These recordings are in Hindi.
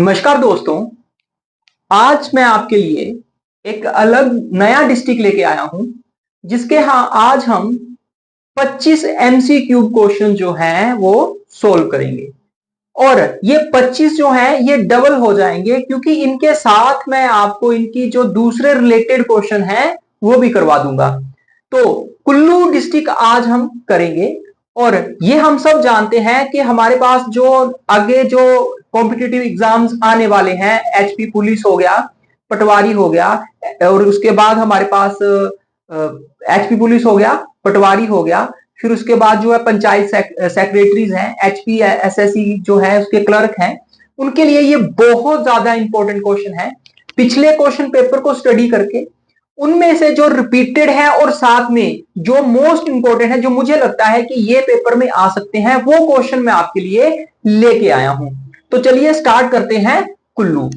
नमस्कार दोस्तों। आज मैं आपके लिए एक अलग नया डिस्ट्रिक्ट लेके आया हूं जिसके आज हम 25 एमसीक्यू क्वेश्चन जो हैं वो सोल्व करेंगे। और ये 25 जो हैं ये डबल हो जाएंगे क्योंकि इनके साथ मैं आपको इनकी जो दूसरे रिलेटेड क्वेश्चन हैं वो भी करवा दूंगा। तो कुल्लू डिस्ट्रिक्ट आज हम करेंगे। और ये हम सब जानते हैं कि हमारे पास जो आगे जो कॉम्पिटिटिव एग्जाम्स आने वाले हैं, एचपी पुलिस हो गया, पटवारी हो गया, और उसके बाद हमारे पास एचपी पुलिस हो गया, पटवारी हो गया, फिर उसके बाद जो है पंचायत सेक्रेटरीज हैं, एचपी एसएससी जो है उसके क्लर्क हैं, उनके लिए ये बहुत ज्यादा इंपॉर्टेंट क्वेश्चन है। पिछले क्वेश्चन पेपर को स्टडी करके उनमें से जो रिपीटेड है और साथ में जो मोस्ट इंपॉर्टेंट है, जो मुझे लगता है कि ये पेपर में आ सकते हैं, वो क्वेश्चन मैं आपके लिए लेके आया हूं। तो चलिए स्टार्ट करते हैं कुल्लू।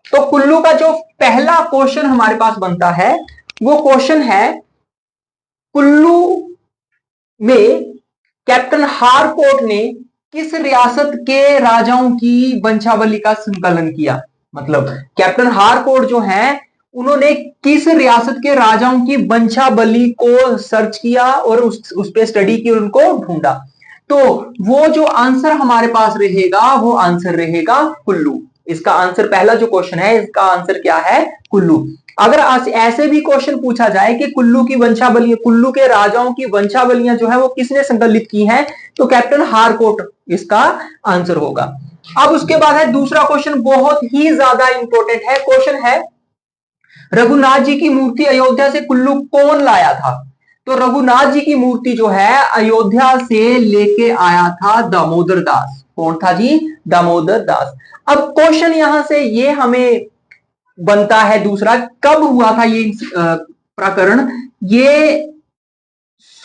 तो कुल्लू का जो पहला क्वेश्चन हमारे पास बनता है वो क्वेश्चन है, कुल्लू में कैप्टन हारकोर्ट ने किस रियासत के राजाओं की वंशावली का संकलन किया। मतलब कैप्टन हारकोर्ट जो है उन्होंने किस रियासत के राजाओं की वंशावली को सर्च किया और उस पे स्टडी की और उनको ढूंढा। तो वो जो आंसर हमारे पास रहेगा वो आंसर रहेगा कुल्लू। इसका आंसर, पहला जो क्वेश्चन है इसका आंसर क्या है? कुल्लू। अगर ऐसे भी क्वेश्चन पूछा जाए कि कुल्लू की वंशावली, कुल्लू के राजाओं की वंशावलियां जो है वो किसने संकलित की हैं, तो कैप्टन हारकोर्ट इसका आंसर होगा। अब उसके बाद है दूसरा क्वेश्चन, बहुत ही ज्यादा इंपॉर्टेंट है। क्वेश्चन है, रघुनाथ जी की मूर्ति अयोध्या से कुल्लू कौन लाया था? तो रघुनाथ जी की मूर्ति जो है अयोध्या से लेके आया था दामोदर दास। कौन था जी? दामोदर दास। अब क्वेश्चन यहां से ये हमें बनता है दूसरा, कब हुआ था ये प्रकरण? ये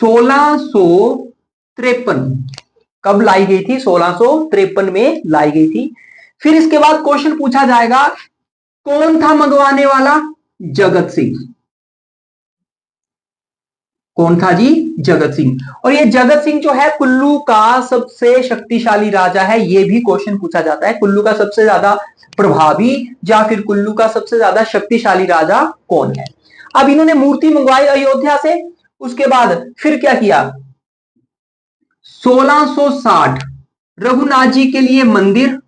1653। कब लाई गई थी? 1653 में लाई गई थी। फिर इसके बाद क्वेश्चन पूछा जाएगा, कौन था मंगवाने वाला? जगत सिंह। कौन था जी? जगत सिंह। और ये जगत सिंह जो है कुल्लू का सबसे शक्तिशाली राजा है। ये भी क्वेश्चन पूछा जाता है, कुल्लू का सबसे ज्यादा प्रभावी या फिर कुल्लू का सबसे ज्यादा शक्तिशाली राजा कौन है? अब इन्होंने मूर्ति मंगवाई अयोध्या से, उसके बाद फिर क्या किया? 1660 रघुनाथ जी के लिए मंदिर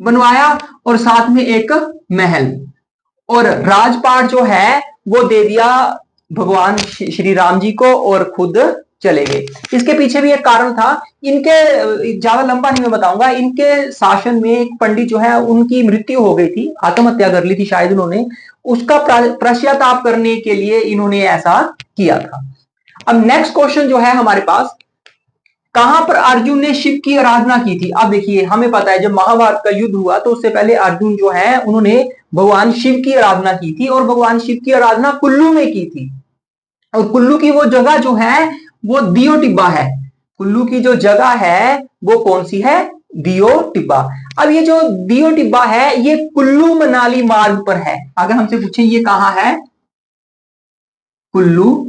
बनवाया और साथ में एक महल, और राजपाट जो है वो दे दिया भगवान श्री राम जी को और खुद चले गए। इसके पीछे भी एक कारण था। इनके, ज्यादा लंबा नहीं मैं बताऊंगा, इनके शासन में एक पंडित जो है उनकी मृत्यु हो गई थी, आत्महत्या कर ली थी शायद उन्होंने, उसका पश्चाताप करने के लिए इन्होंने ऐसा किया था। अब नेक्स्ट क्वेश्चन जो है हमारे पास, कहां पर अर्जुन ने शिव की आराधना की थी? अब देखिए, हमें पता है जब महाभारत का युद्ध हुआ तो उससे पहले अर्जुन जो है उन्होंने भगवान शिव की आराधना की थी, और भगवान शिव की आराधना कुल्लू में की थी। और कुल्लू की वो जगह जो है वो दियो टिब्बा है। कुल्लू की जो जगह है वो कौन सी है? दियो टिब्बा। अब ये जो दियो टिब्बा है ये कुल्लू मनाली मार्ग पर है। अगर हमसे पूछे ये कहां है? कुल्लू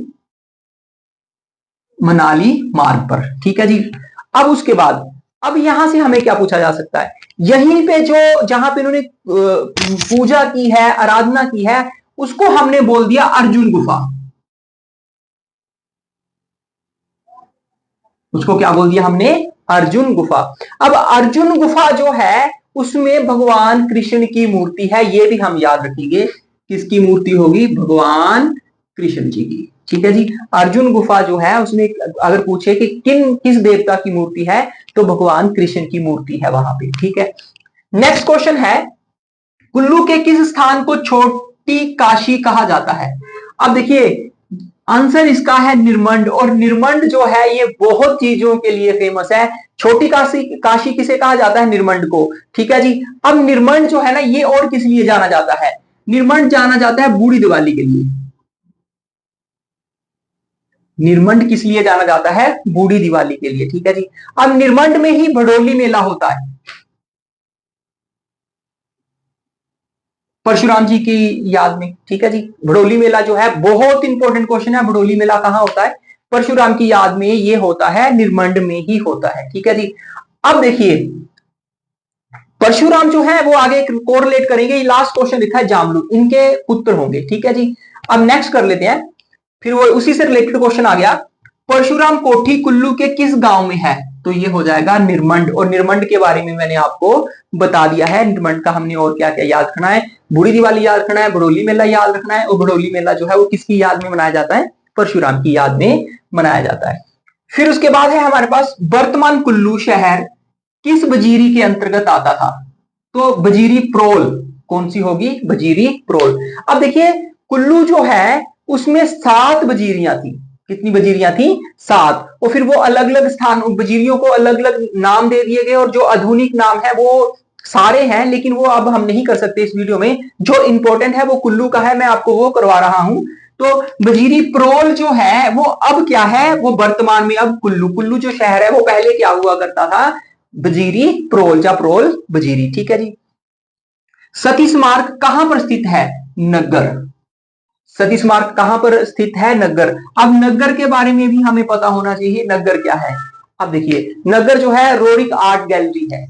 मनाली मार्ग पर, ठीक है जी। अब उसके बाद, अब यहां से हमें क्या पूछा जा सकता है? यहीं पे जो, जहां पे इन्होंने पूजा की है, आराधना की है, उसको हमने बोल दिया अर्जुन गुफा। उसको क्या बोल दिया हमने? अर्जुन गुफा। अब अर्जुन गुफा जो है उसमें भगवान कृष्ण की मूर्ति है, ये भी हम याद रखेंगे। किसकी मूर्ति होगी? भगवान कृष्ण जी की, ठीक है जी। अर्जुन गुफा जो है उसमें अगर पूछे कि किस देवता की मूर्ति है, तो भगवान कृष्ण की मूर्ति है वहां पे, ठीक है। नेक्स्ट क्वेश्चन है, कुल्लू के किस स्थान को छोटी काशी कहा जाता है? अब देखिए, आंसर इसका है निर्मंड। और निर्मंड जो है ये बहुत चीजों के लिए फेमस है। छोटी काशी, काशी किसे कहा जाता है? निर्मंड को, ठीक है जी। अब निर्मंड जो है ना, ये और किस लिए जाना जाता है? निर्मंड जाना जाता है बूढ़ी दिवाली के लिए। निर्मंड किस लिए जाना जाता है? बूढ़ी दिवाली के लिए, ठीक है जी। अब निर्मंड में ही भड़ोली मेला होता है, परशुराम जी की याद में, ठीक है जी। भड़ोली मेला जो है बहुत इंपॉर्टेंट क्वेश्चन है, भड़ोली मेला कहां होता है? परशुराम की याद में ये होता है, निर्मंड में ही होता है, ठीक है जी। अब देखिए, परशुराम जो है वो आगे कोरिलेट करेंगे। ये लास्ट क्वेश्चन लिखा है जामलू, इनके पुत्र होंगे। ठीक है जी, अब नेक्स्ट कर लेते हैं। फिर वो उसी से रिलेटेड क्वेश्चन आ गया, परशुराम कोठी कुल्लू के किस गांव में है? तो ये हो जाएगा निरमंड। और निरमंड के बारे में मैंने आपको बता दिया है। निरमंड का हमने और क्या क्या याद रखना है, बूढ़ी दिवाली याद रखना है, बड़ोली मेला याद रखना है। और बड़ोली मेला जो है वो किसकी याद में मनाया जाता है? परशुराम की याद में मनाया जाता है। फिर उसके बाद है हमारे पास वर्तमान कुल्लू शहर किस वजीरी के अंतर्गत आता था? तो वजीरी प्रोल कौन सी होगी? वजीरी प्रोल। अब देखिए कुल्लू जो है उसमें 7 वजीरियां थी। कितनी वजीरियां थी? 7। और फिर वो अलग अलग स्थान, वजीरियों को अलग अलग नाम दे दिए गए। और जो आधुनिक नाम है वो सारे हैं, लेकिन वो अब हम नहीं कर सकते इस वीडियो में। जो इंपॉर्टेंट है वो कुल्लू का है, मैं आपको वो करवा रहा हूं। तो वजीरी प्रोल जो है वो अब क्या है? वो वर्तमान में अब कुल्लू जो शहर है वो पहले क्या हुआ करता था? वजीरी प्रोल या प्रोल वजीरी। ठीक है जी। सती स्मारक कहां पर स्थित है? नगर। सती स्मारक कहां पर स्थित है? नगर। अब नगर के बारे में भी हमें पता होना चाहिए, नगर क्या है। अब देखिए नगर जो है रोरिक आर्ट गैलरी है।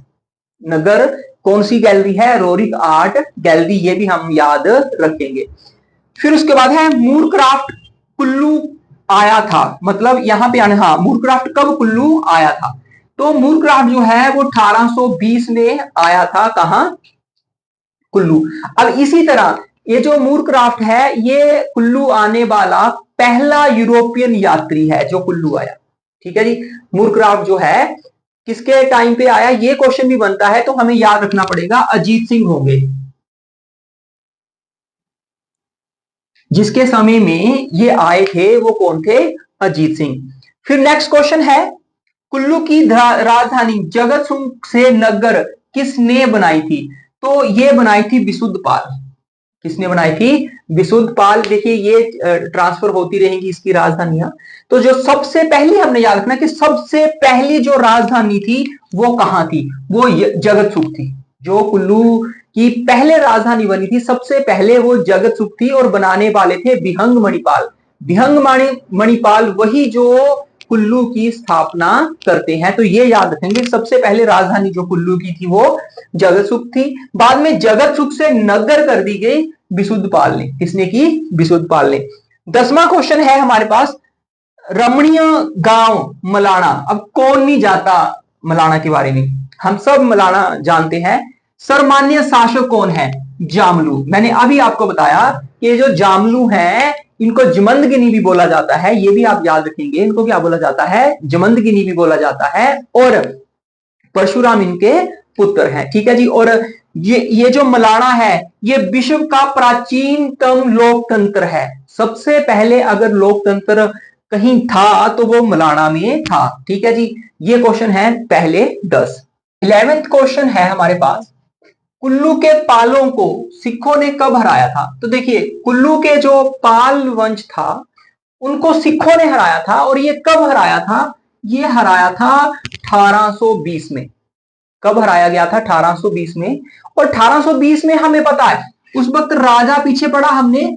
नगर कौन सी गैलरी है? रोरिक आर्ट गैलरी, ये भी हम याद रखेंगे। फिर उसके बाद है मूरक्राफ्ट कुल्लू आया था, मतलब यहां पे आने, हाँ मूरक्राफ्ट कब कुल्लू आया था? तो मूरक्राफ्ट जो है वो 1820 में आया था। कहां? कुल्लू। अब इसी तरह ये जो मूरक्राफ्ट है ये कुल्लू आने वाला पहला यूरोपियन यात्री है जो कुल्लू आया। ठीक है जी। मूरक्राफ्ट जो है किसके टाइम पे आया? ये क्वेश्चन भी बनता है, तो हमें याद रखना पड़ेगा अजीत सिंह होंगे, जिसके समय में ये आए थे वो कौन थे? अजीत सिंह। फिर नेक्स्ट क्वेश्चन है, कुल्लू की राजधानी जगतसिंह से नगर किसने बनाई थी? तो ये बनाई थी विशुद्धपाल। किसने बनाई थी? विशुद्धपाल। देखिए ये ट्रांसफर होती रहेंगी इसकी राजधानियां। तो जो सबसे पहले हमने याद रखना कि सबसे पहली जो राजधानी थी वो कहां थी? वो जगतसुख थी। जो कुल्लू की पहले राजधानी बनी थी सबसे पहले वो जगतसुख थी, और बनाने वाले थे विहंग मणिपाल। विहंग मणिपाल वही जो कुल्लू की स्थापना करते हैं। तो ये याद रखेंगे सबसे पहले राजधानी जो कुल्लू की थी वो जगतसुख थी। बाद में जगतसुख से नगर कर दी गई विशुद्धपाल ने। किसने की? विशुद्धपाल ने। 10वां क्वेश्चन है हमारे पास, रमणीय गांव मलाना। अब कौन नहीं जाता मलाना के बारे में? हम सब मलाना जानते हैं। सर्वमान्य शासक कौन है? जामलू। मैंने अभी आपको बताया कि ये जो जामलू है इनको जमंदगिनी भी बोला जाता है, ये भी आप याद रखेंगे। इनको क्या बोला जाता है? जमंदगिनी भी बोला जाता है। और परशुराम इनके पुत्र हैं। ठीक है जी। और ये जो मलाना है ये विश्व का प्राचीनतम लोकतंत्र है। सबसे पहले अगर लोकतंत्र कहीं था तो वो मलाना में था। ठीक है जी। ये क्वेश्चन है पहले 10। 11th क्वेश्चन है हमारे पास, कुल्लू के पालों को सिखों ने कब हराया था? तो देखिए कुल्लू के जो पाल वंश था उनको सिखों ने हराया था। और ये कब हराया था? ये हराया था 1820 में। कब हराया गया था? 1820 में। और 1820 में हमें पता है उस वक्त राजा पीछे पड़ा हमने,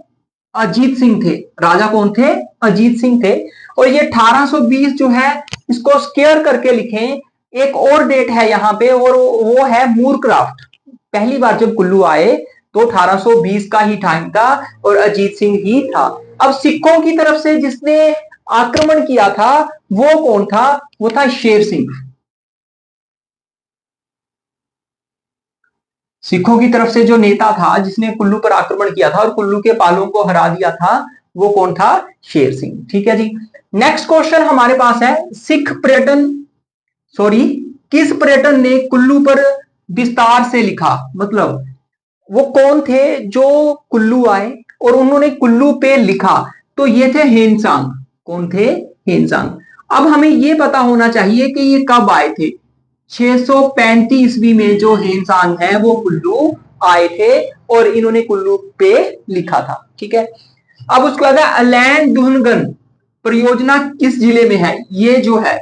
अजीत सिंह थे। राजा कौन थे? अजीत सिंह थे। और ये 1820 जो है इसको स्क्वायर करके लिखें। एक और डेट है यहां पे और वो है मूरक्राफ्ट। पहली बार जब कुल्लू आए तो 1820 का ही टाइम था और अजीत सिंह ही था। अब सिखों की तरफ से जिसने आक्रमण किया था वो कौन था? वो था शेर सिंह। सिखों की तरफ से जो नेता था जिसने कुल्लू पर आक्रमण किया था और कुल्लू के पालों को हरा दिया था वो कौन था? शेर सिंह। ठीक है जी। नेक्स्ट क्वेश्चन हमारे पास है, सिख पर्यटन किस पर्यटन ने कुल्लू पर विस्तार से लिखा? मतलब वो कौन थे जो कुल्लू आए और उन्होंने कुल्लू पे लिखा? तो ये थे हेनसांग। कौन थे? हेनसांग। अब हमें यह पता होना चाहिए कि ये कब आए थे। 635 ईस्वी में जो हेनसांग है वो कुल्लू आए थे और इन्होंने कुल्लू पे लिखा था। ठीक है। अब उसके बाद अलैंड दुहनगन परियोजना किस जिले में है? ये जो है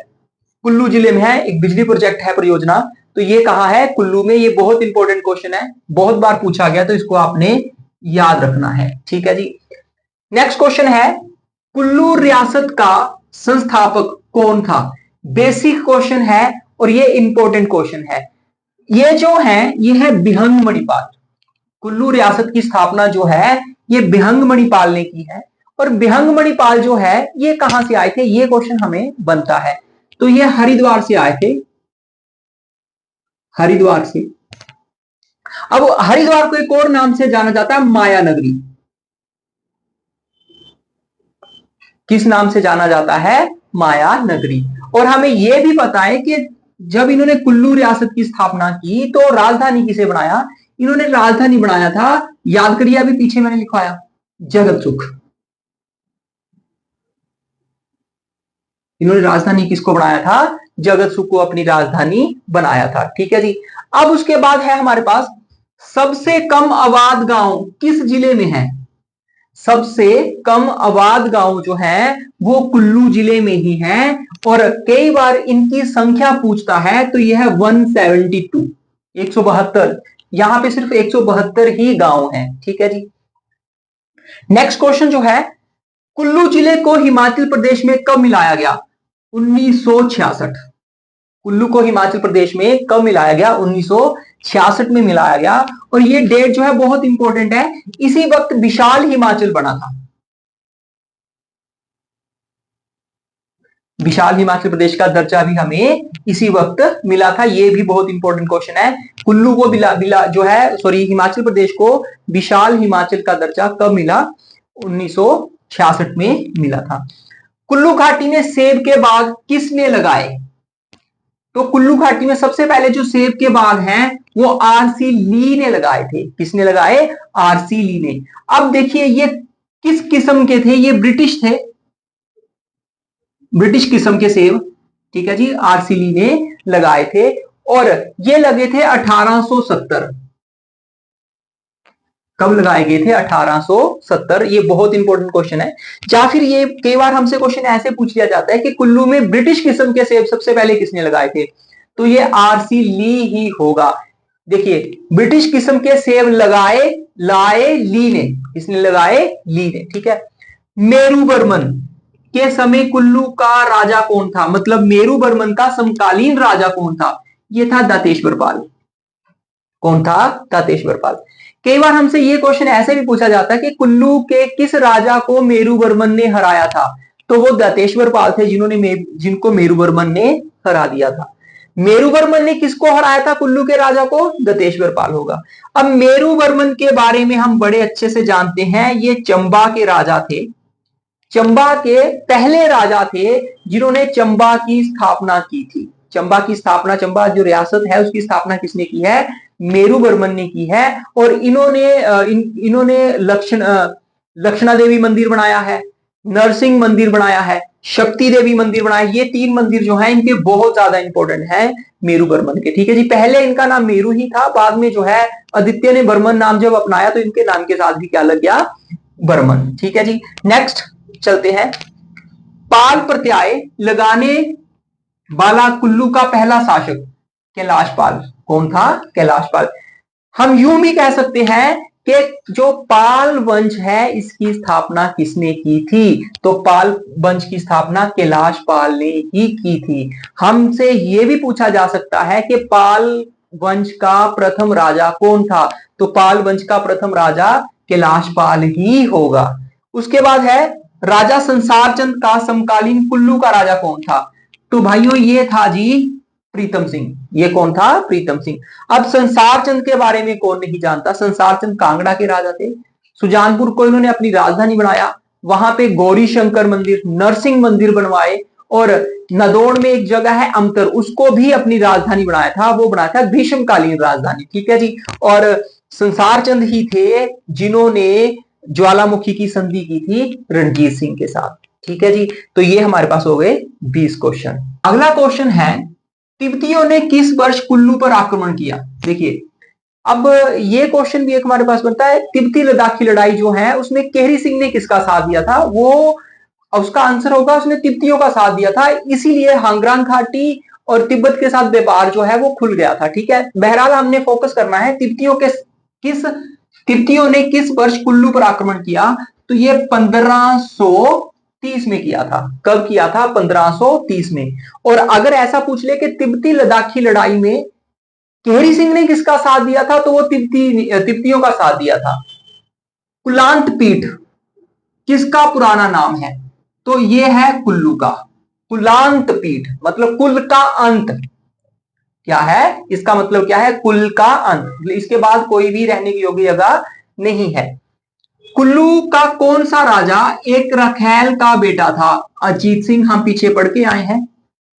कुल्लू जिले में है, एक बिजली प्रोजेक्ट है परियोजना। तो ये कहां है? कुल्लू में। ये बहुत इंपॉर्टेंट क्वेश्चन है, बहुत बार पूछा गया, तो इसको आपने याद रखना है। ठीक है जी। नेक्स्ट क्वेश्चन है, कुल्लू रियासत का संस्थापक कौन था? बेसिक क्वेश्चन है और ये इंपॉर्टेंट क्वेश्चन है। ये जो है ये है बिहंग मणिपाल। कुल्लू रियासत की स्थापना जो है ये बिहंग मणिपाल ने की है। और बिहंग मणिपाल जो है ये कहां से आए थे, ये क्वेश्चन हमें बनता है। तो ये हरिद्वार से आए थे, हरिद्वार से। अब हरिद्वार को एक और नाम से जाना जाता है, माया नगरी। किस नाम से जाना जाता है, माया नगरी। और हमें यह भी पता है कि जब इन्होंने कुल्लू रियासत की स्थापना की तो राजधानी किसे बनाया, इन्होंने राजधानी बनाया था, याद करिए अभी पीछे मैंने लिखवाया, जगत सुख। इन्होंने राजधानी किसको बनाया था, जगत सुख को अपनी राजधानी बनाया था। ठीक है जी। अब उसके बाद है हमारे पास सबसे कम आबाद गांव किस जिले में है, सबसे कम आबाद गांव जो है वो कुल्लू जिले में ही है। और कई बार इनकी संख्या पूछता है तो यह है 172, 172। यहां पे सिर्फ 172 ही गांव हैं। ठीक है जी। नेक्स्ट क्वेश्चन जो है, कुल्लू जिले को हिमाचल प्रदेश में कब मिलाया गया, 1966। कुल्लू को हिमाचल प्रदेश में कब मिलाया गया, 1966 में मिलाया गया। और ये डेट जो है बहुत इंपॉर्टेंट है, इसी वक्त विशाल हिमाचल बना था। विशाल हिमाचल प्रदेश का दर्जा भी हमें इसी वक्त मिला था। ये भी बहुत इंपॉर्टेंट क्वेश्चन है। कुल्लू को जो है सॉरी हिमाचल प्रदेश को विशाल हिमाचल का दर्जा कब मिला, 1966 में मिला था। कुल्लू घाटी में सेब के बाग किसने लगाए, तो कुल्लू घाटी में सबसे पहले जो सेब के बाग हैं वो आरसी ली ने लगाए थे। किसने लगाए, आरसी ली ने। अब देखिए ये किस किस्म के थे, ये ब्रिटिश थे, ब्रिटिश किस्म के सेब। ठीक है जी, आरसी ली ने लगाए थे और ये लगे थे 1870। कब लगाए गए थे, 1870। ये बहुत इंपॉर्टेंट क्वेश्चन है। या फिर ये कई बार हमसे क्वेश्चन ऐसे पूछ लिया जाता है कि कुल्लू में ब्रिटिश किस्म के सेब सबसे पहले किसने लगाए थे, तो ये आरसी ली ही होगा। देखिए ब्रिटिश किस्म के सेब लगाए, लाए ली ने, किसने लगाए, ली ने। ठीक है। मेरू बर्मन के समय कुल्लू का राजा कौन था, मतलब मेरू बर्मन का समकालीन राजा कौन था, ये था दातेश्वर पाल। कौन था, दातेश्वर पाल। कई बार हमसे ये क्वेश्चन ऐसे भी पूछा जाता है कि कुल्लू के किस राजा को मेरू बर्मन ने हराया था, तो वो दातेश्वर पाल थे जिनको मेरू बर्मन ने हरा दिया था। मेरू बर्मन ने किसको हराया था, कुल्लू के राजा को, दातेश्वर पाल होगा। अब मेरू बर्मन के बारे में हम बड़े अच्छे से जानते हैं, ये चंबा के राजा थे, चंबा के पहले राजा थे जिन्होंने चंबा की स्थापना की थी। चंबा की स्थापना, चंबा जो रियासत है उसकी स्थापना किसने की है, मेरू बर्मन ने की है। और इन्होंने लक्षणा देवी मंदिर बनाया है, नरसिंह मंदिर बनाया है, शक्ति देवी मंदिर बनाया। ये 3 मंदिर जो हैं इनके बहुत ज्यादा इंपॉर्टेंट है मेरू बर्मन के। ठीक है जी। पहले इनका नाम मेरू ही था, बाद में जो है आदित्य ने बर्मन नाम जब अपनाया तो इनके नाम के साथ भी क्या लग गया, बर्मन। ठीक है जी। नेक्स्ट चलते हैं, पाल प्रत्याय लगाने वाला कुल्लू का पहला शासक कैलाश पाल। कौन था, कैलाश पाल। हम यूं भी कह सकते हैं कि जो पाल वंश है इसकी स्थापना किसने की थी, तो पाल वंश की स्थापना कैलाश पाल ने ही की थी। हमसे यह भी पूछा जा सकता है कि पाल वंश का प्रथम राजा कौन था, तो पाल वंश का प्रथम राजा कैलाश पाल ही होगा। उसके बाद है राजा संसार चंद का समकालीन कुल्लू का राजा कौन था, तो भाइयों ये था जी प्रीतम सिंह। ये कौन था, प्रीतम सिंह। अब संसार चंद के बारे में कौन नहीं जानता, संसार चंद कांगड़ा के राजा थे। सुजानपुर को इन्होंने अपनी राजधानी बनाया, वहां पे गौरी शंकर मंदिर, नरसिंह मंदिर बनवाए। और नदौड़ में एक जगह है अमतर, उसको भी अपनी राजधानी बनाया था, वो बनाया था भीष्मकालीन राजधानी। ठीक है जी। और संसार चंद ही थे जिन्होंने ज्वालामुखी की संधि की थी रणजीत सिंह के साथ। ठीक है जी। तो ये हमारे पास हो गए 20 क्वेश्चन। अगला क्वेश्चन है, तिब्बतियों ने किस वर्ष कुल्लू पर आक्रमण किया। देखिए अब ये क्वेश्चन भी एक हमारे पास बनता है, तिब्बती लद्दाखी लड़ाई जो है उसमें केहरी सिंह ने किसका साथ दिया था, वो उसका आंसर होगा उसने तिब्बतियों का साथ दिया था। इसीलिए हांगरांग घाटी और तिब्बत के साथ व्यापार जो है वो खुल गया था। ठीक है। बहरहाल हमने फोकस करना है तिब्बतियों ने किस वर्ष कुल्लू पर आक्रमण किया, तो ये 1530 में किया था। कब किया था, 1530 में। और अगर ऐसा पूछ ले कि तिब्बती लद्दाखी लड़ाई में केहरी सिंह ने किसका साथ दिया था? तो वो तिब्बतियों का साथ दिया था। कुलांत पीठ किसका पुराना नाम है? तो ये है कुल्लू का। कुलांत पीठ मतलब कुल का अंत क्या है? इसका मतलब क्या है? कुल का अंत। इसके बाद कोई भी रहने की योग्य जगह नहीं है। कुल्लू का कौन सा राजा एक रखैल का बेटा था? अजीत सिंह। हम पीछे पढ़ के आए हैं।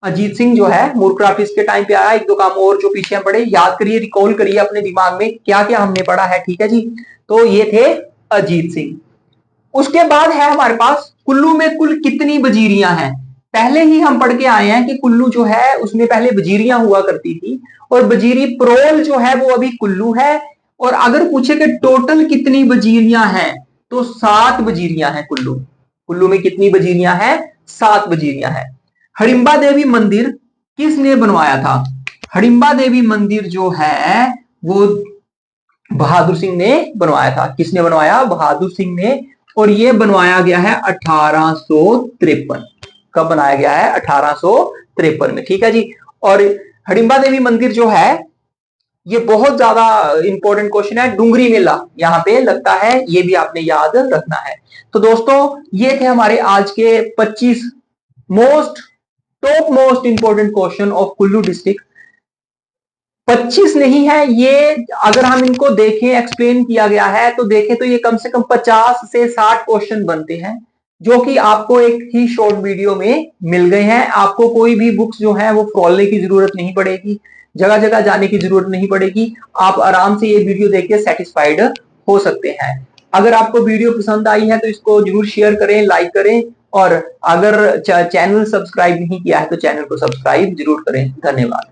अजीत सिंह जो है मूर्खराफ्ट इसके टाइम पे आया। एक दो काम और जो पीछे हम पढ़े याद करिए, रिकॉल करिए अपने दिमाग में क्या क्या हमने पढ़ा है। ठीक है जी, तो ये थे अजीत सिंह। उसके बाद है हमारे पास कुल्लू में कुल कितनी वजीरियां हैं? पहले ही हम पढ़ के आए हैं कि कुल्लू जो है उसमें पहले वजीरियां हुआ करती थी, और वजीरी प्रोल जो है वो अभी कुल्लू है। और अगर पूछे कि टोटल कितनी वजीरियां हैं, तो 7 वजीरियां हैं कुल्लू। कुल्लू में कितनी वजीरियां हैं? 7 वजीरियां हैं। हडिम्बा देवी मंदिर किसने बनवाया था? हडिम्बा देवी मंदिर जो है वो बहादुर सिंह ने बनवाया था। किसने बनवाया? बहादुर सिंह ने। और ये बनवाया गया है 1853। कब बनाया गया है? 1853 में। ठीक है जी। और हडिम्बा देवी मंदिर जो है ये बहुत ज्यादा इंपॉर्टेंट क्वेश्चन है। डुंगरी मेला यहां पे लगता है, ये भी आपने याद रखना है। तो दोस्तों ये थे हमारे आज के 25 top most important question of Kullu district. 25 नहीं है ये, अगर हम इनको देखें एक्सप्लेन किया गया है तो देखें तो ये कम से कम 50 से 60 क्वेश्चन बनते हैं, जो कि आपको एक ही शॉर्ट वीडियो में मिल गए हैं। आपको कोई भी बुक्स जो है वो खोलने की जरूरत नहीं पड़ेगी, जगह जगह जाने की जरूरत नहीं पड़ेगी। आप आराम से ये वीडियो देख के सेटिस्फाइड हो सकते हैं। अगर आपको वीडियो पसंद आई है तो इसको जरूर शेयर करें, लाइक करें, और अगर चैनल सब्सक्राइब नहीं किया है तो चैनल को सब्सक्राइब जरूर करें। धन्यवाद।